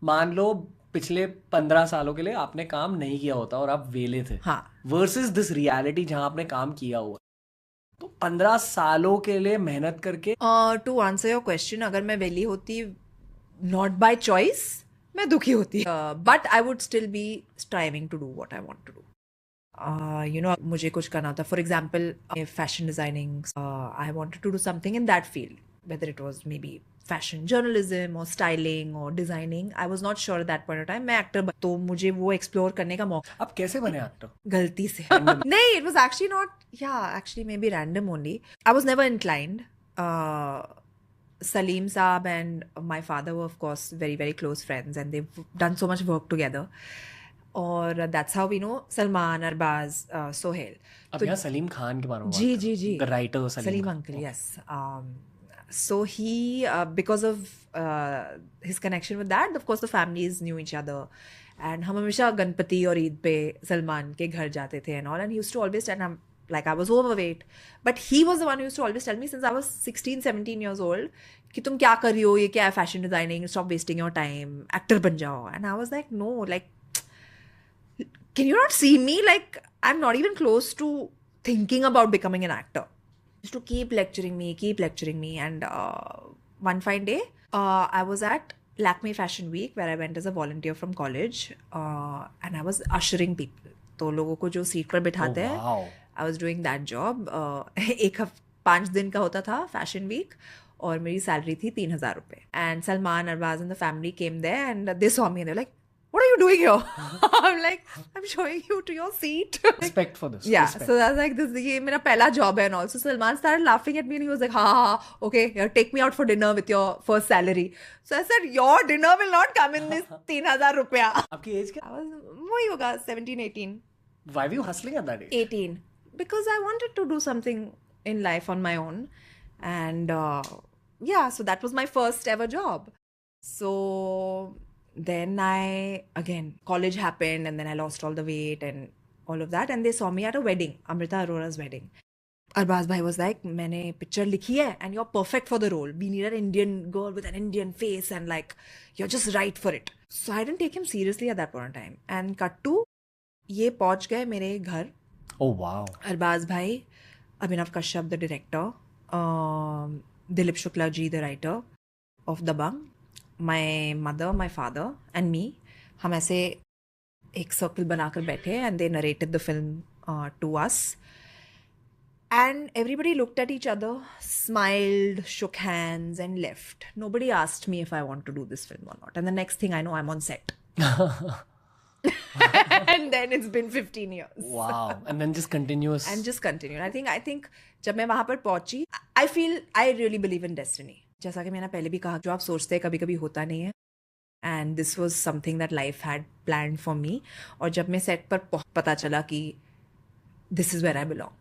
मान लो पिछले 15 सालों के लिए आपने काम नहीं किया होता और आप वेले थे, हाँ। वर्सेस दिस रियलिटी जहां आपने काम किया हुआ, तो 15 सालों के लिए मेहनत करके। टू आंसर योर क्वेश्चन, अगर मैं वेली होती नॉट बाय चॉइस, मैं दुखी होती, but I would still be striving to do what I want to do. मुझे कुछ करना होता, for example fashion designing, I wanted to do something in that field, whether it was maybe fashion journalism और styling और designing, I was not sure that point of time मैं actor, तो मुझे वो एक्सप्लोर करने का मौका। आप कैसे बने एक्टर? गलती से Randomly? नहीं, इट वॉज एक्चुअली नॉट, या actually may be random only, I was never inclined. Salim Saab and my father were, of course, very, very close friends, and they've done so much work together. और that's how we know Salman, Arbaz, Sohail. अब तो यहाँ सलीम खान के बारे में बात जी कर जी रहे जी, हो, the writer Salim Salim Khan. uncle, Okay. yes. So he, because of his connection with that, of course the families knew each other, and हम हमेशा गणपति और ईद पे सलमान के घर जाते थे and all, and he used to always tell, I'm like, I was overweight, but he was the one who used to always tell me since I was 16 17 years old कि तुम क्या कर रही हो, ये क्या है fashion designing, stop wasting your time, actor बन जाओ, and I was like, no, like, can you not see me, like I'm not even close to thinking about becoming an actor. Used to keep lecturing me, and one fine day, I was at Lakme Fashion Week where I went as a volunteer from college, and I was ushering people. तो लोगों को जो seat पर बिठाते हैं, wow. I was doing that job. 5 दिन का होता था फैशन वीक, और मेरी सैलरी थी 3,000 रुपये, and Salman Arbaaz and the family came there and they saw me, like, what are you doing here? I'm like, I'm showing you to your seat. Respect for this. Yeah, Respect. so I was like, this is ये मेरा पहला job है, and also Salman started laughing at me and he was like, ha, okay, here, take me out for dinner with your first salary. So I said, your dinner will not come in this 3,000 रुपया. आपकी as क्या? I was वही होगा 17 18. Why were you hustling at that age? 18, because I wanted to do something in life on my own, and yeah, so that was my first ever job. So then again, college happened, and then I lost all the weight and all of that, and they saw me at a wedding, Amrita Arora's wedding. Arbaz bhai was like, मैंने picture लिखी है and you're perfect for the role, we need an Indian girl with an Indian face, and like, you're just right for it. So I didn't take him seriously at that point in time, and cut to, ये पहुंच गए मेरे घर, Oh wow. Arbaaz भाई, Abhinav Kashyap the director, Dilip Shukla ji the writer of Dabangg, my mother, my father and me, हम ऐसे एक circle बनाकर बैठे, and they narrated the film to us, and everybody looked at each other, smiled, shook hands, and left. Nobody asked me if I want to do this film or not, and the next thing I know, I'm on set. And then it's been 15 years. Wow. And then just continuous. And just continued. I think जब मैं वहां पर पहुंची, I really believe in destiny. जैसा कि मैंने पहले भी कहा, जो आप सोचते हैं कभी कभी होता नहीं है, and this was something that life had planned for me. और जब मैं सेट पर पता चला कि this is where I belong.